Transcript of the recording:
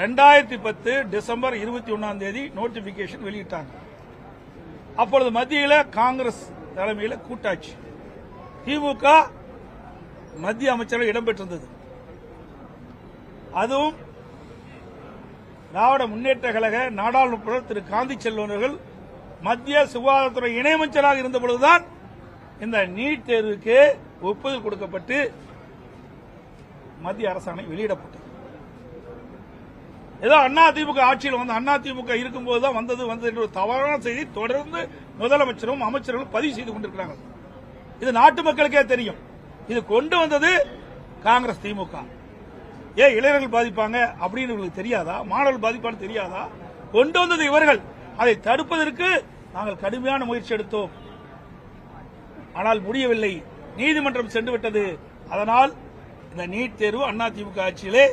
2010 December 21 notification வெளியிட்டாங்க. அப்பொழுது மத்தியில் காங்கிரஸ் தலைமையில் கூட்டாட்சி, திமுக மத்திய அமைச்சர்கள் இடம்பெற்றிருந்தது. அதுவும் திராவிட முன்னேற்ற கழக நாடாளுமன்ற திரு காந்தி செல்வன் அவர்கள் மத்திய சுகாதாரத்துறை இணையமைச்சராக இருந்த பொழுதுதான் இந்த நீட் தேர்வுக்கு ஒப்புதல் கொடுக்கப்பட்டு மத்திய அரசாணை வெளியிடப்பட்டது. ஏதோ அதிமுக ஆட்சியில் வந்து அதிமுக இருக்கும்போதுதான் வந்தது என்ற ஒரு தவறான செய்தி தொடர்ந்து முதலமைச்சரும் அமைச்சர்களும் பதிவு செய்து கொண்டிருக்கிறார்கள். இது நாட்டு மக்களுக்கே தெரியும். இது கொண்டு வந்தது காங்கிரஸ் திமுக. ஏன் இளைஞர்கள் பாதிப்பாங்க அப்படின்னு உங்களுக்கு தெரியாதா? மாணவர்கள் பாதிப்பான்னு தெரியாதா? கொண்டு வந்தது இவர்கள். அதை தடுப்பதற்கு நாங்கள் கடுமையான முயற்சி எடுத்தோம். ஆனால் முடியவில்லை. நீதிமன்றம் சென்று விட்டது. அதனால் இந்த நீட் தேர்வு அதிமுக ஆட்சியிலே